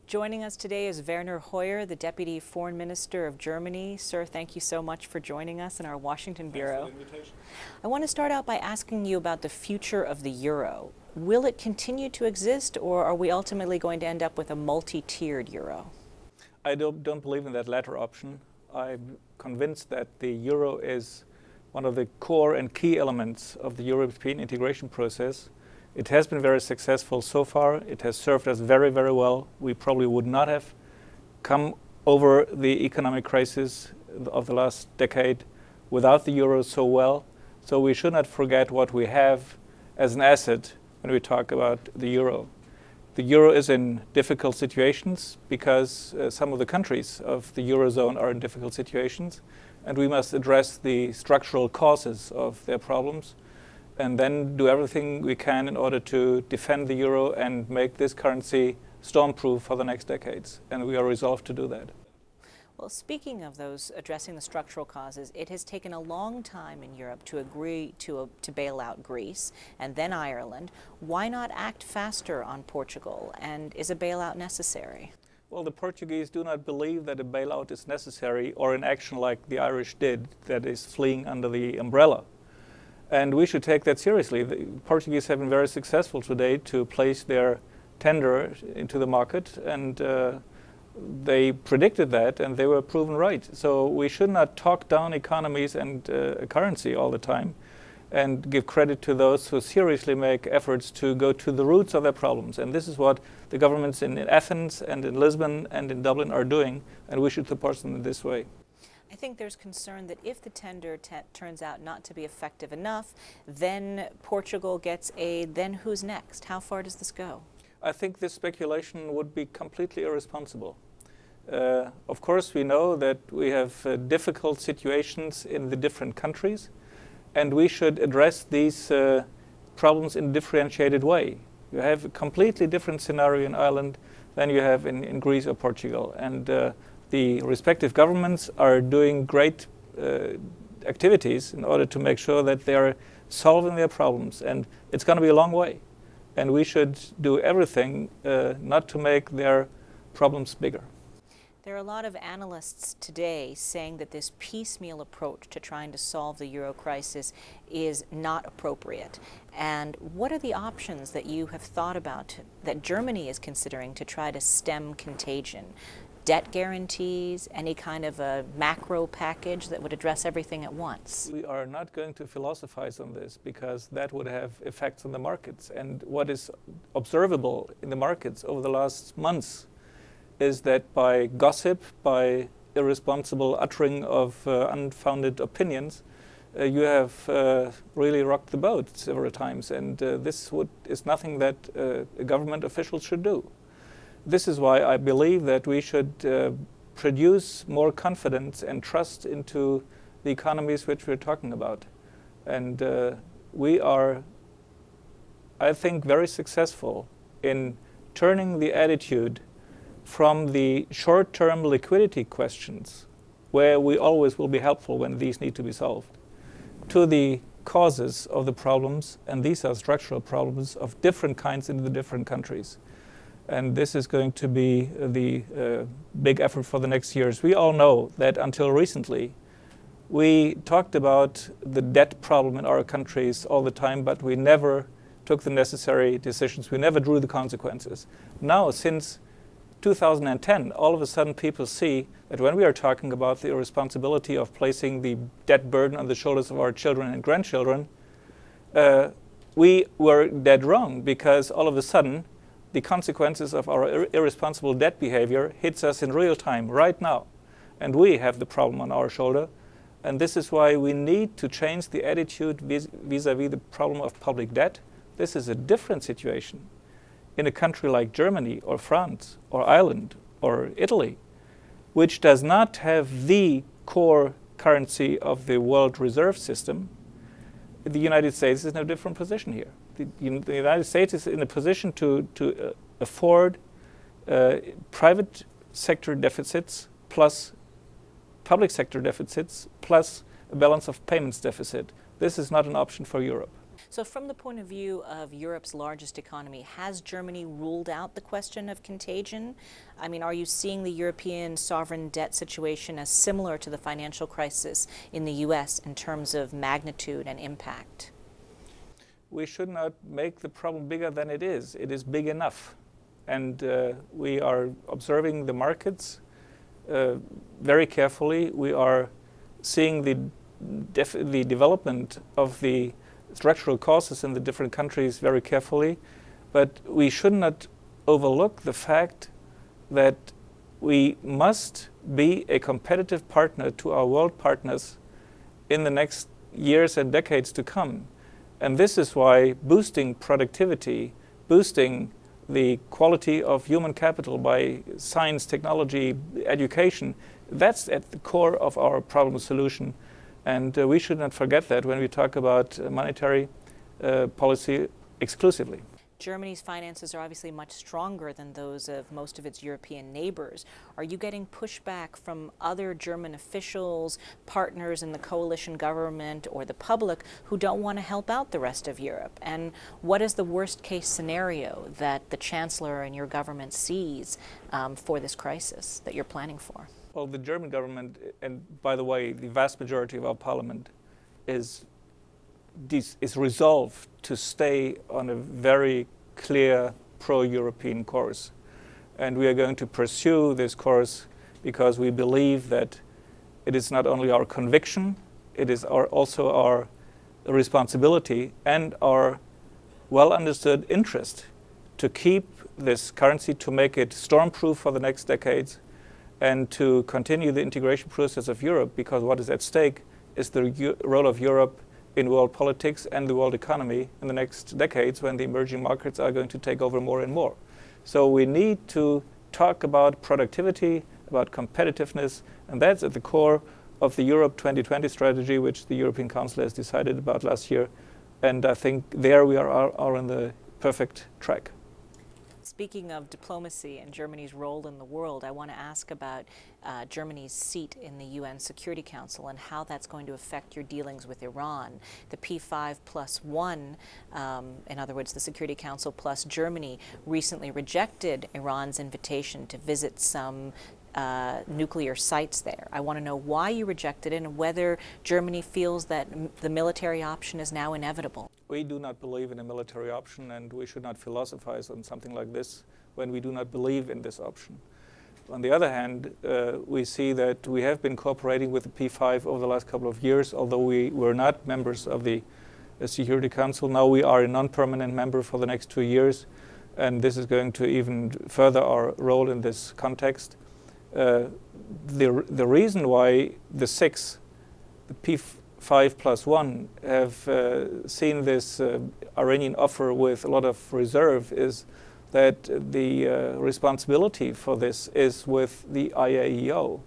Joining us today is Werner, the Deputy Foreign Minister of Germany. Sir, thank you so much for joining us in our Washington bureau. Thanks for the invitation. I want to start out by asking you about the future of the euro. Will it continue to exist, or are we ultimately going to end up with a multi-tiered euro? I don't believe in that latter option. I'm convinced that the euro is one of the core and key elements of the European integration process. It has been very successful so far. It has served us very, very well. We probably would not have come over the economic crisis of the last decade without the euro so well. So we should not forget what we have as an asset when we talk about the euro. The euro is in difficult situations because some of the countries of the eurozone are in difficult situations, and we must address the structural causes of their problems and then do everything we can in order to defend the euro and make this currency storm-proof for the next decades. And we are resolved to do that. Well, speaking of those, addressing the structural causes, it has taken a long time in Europe to agree to bail out Greece and then Ireland. Why not act faster on Portugal, and is a bailout necessary? Well, the Portuguese do not believe that a bailout is necessary, or an action like the Irish did, that is fleeing under the umbrella. And we should take that seriously. The Portuguese have been very successful today to place their tender into the market, and they predicted that, and they were proven right. So we should not talk down economies and currency all the time, and give credit to those who seriously make efforts to go to the roots of their problems. And this is what the governments in Athens and in Lisbon and in Dublin are doing, and we should support them in this way. I think there's concern that if the tender turns out not to be effective enough, then Portugal gets aid, then who's next? How far does this go? I think this speculation would be completely irresponsible. Of course, we know that we have difficult situations in the different countries, and we should address these problems in a differentiated way. You have a completely different scenario in Ireland than you have in Greece or Portugal. And the respective governments are doing great activities in order to make sure that they are solving their problems. And it's going to be a long way. And we should do everything not to make their problems bigger. There are a lot of analysts today saying that this piecemeal approach to trying to solve the euro crisis is not appropriate. And what are the options that you have thought about, that Germany is considering to try to stem contagion? Debt guarantees, any kind of a macro package that would address everything at once? We are not going to philosophize on this, because that would have effects on the markets. And what is observable in the markets over the last months is that by gossip, by irresponsible uttering of unfounded opinions, you have really rocked the boat several times. And this is nothing that a government official should do. This is why I believe that we should produce more confidence and trust into the economies which we're talking about. And we are, I think, very successful in turning the attitude from the short-term liquidity questions, where we always will be helpful when these need to be solved, to the causes of the problems, and these are structural problems of different kinds in the different countries. And this is going to be the big effort for the next years. We all know that until recently, we talked about the debt problem in our countries all the time, but we never took the necessary decisions. We never drew the consequences. Now, since 2010, all of a sudden people see that when we are talking about the irresponsibility of placing the debt burden on the shoulders of our children and grandchildren, we were dead wrong, because all of a sudden the consequences of our irresponsible debt behavior hits us in real time right now. And we have the problem on our shoulder. And this is why we need to change the attitude vis-à-vis the problem of public debt. This is a different situation in a country like Germany or France or Ireland or Italy, which does not have the core currency of the world reserve system. The United States is in a different position here. The United States is in a position to afford private sector deficits plus public sector deficits plus a balance of payments deficit. This is not an option for Europe. So from the point of view of Europe's largest economy, has Germany ruled out the question of contagion? I mean, are you seeing the European sovereign debt situation as similar to the financial crisis in the US in terms of magnitude and impact? We should not make the problem bigger than it is. It is big enough. And we are observing the markets very carefully. We are seeing the development of the structural causes in the different countries very carefully. But we should not overlook the fact that we must be a competitive partner to our world partners in the next years and decades to come. And this is why boosting productivity, boosting the quality of human capital by science, technology, education, that's at the core of our problem solution. And we should not forget that when we talk about monetary policy exclusively. Germany's finances are obviously much stronger than those of most of its European neighbors. Are you getting pushback from other German officials, partners in the coalition government, or the public who don't want to help out the rest of Europe? And what is the worst case scenario that the Chancellor and your government sees for this crisis that you're planning for? Well, the German government, and by the way, the vast majority of our parliament, is resolved to stay on a very clear pro-European course. And we are going to pursue this course because we believe that it is not only our conviction, it is also our responsibility and our well understood interest to keep this currency, to make it storm-proof for the next decades, and to continue the integration process of Europe, because what is at stake is the role of Europe in world politics and the world economy in the next decades, when the emerging markets are going to take over more and more. So we need to talk about productivity, about competitiveness, and that's at the core of the Europe 2020 strategy, which the European Council has decided about last year. And I think there we are on the perfect track. Speaking of diplomacy and Germany's role in the world, I want to ask about Germany's seat in the UN Security Council and how that's going to affect your dealings with Iran. The P5+1, in other words, the Security Council plus Germany, recently rejected Iran's invitation to visit some nuclear sites there. I want to know why you rejected it and whether Germany feels that the military option is now inevitable. We do not believe in a military option, and we should not philosophize on something like this when we do not believe in this option. On the other hand, we see that we have been cooperating with the P5 over the last couple of years, although we were not members of the Security Council. Now we are a non-permanent member for the next 2 years, and this is going to even further our role in this context. The reason why the six, the P5+1, have seen this Iranian offer with a lot of reserve is that the responsibility for this is with the IAEO.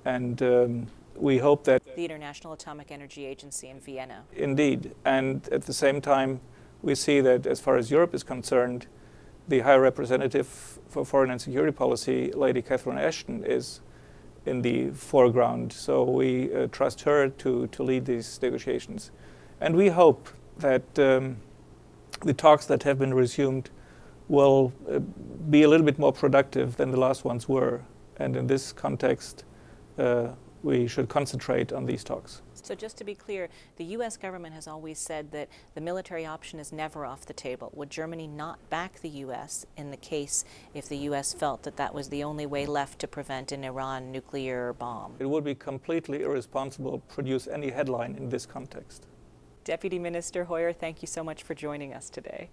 And we hope that... The International Atomic Energy Agency in Vienna. Indeed. And at the same time, we see that as far as Europe is concerned, the High Representative for Foreign and Security Policy, Lady Catherine Ashton, is in the foreground. So we trust her to lead these negotiations. And we hope that the talks that have been resumed will be a little bit more productive than the last ones were. And in this context, we should concentrate on these talks. So just to be clear, the U.S. government has always said that the military option is never off the table. Would Germany not back the U.S. in the case if the U.S. felt that that was the only way left to prevent an Iran nuclear bomb? It would be completely irresponsible to produce any headline in this context. Deputy Minister Hoyer, thank you so much for joining us today.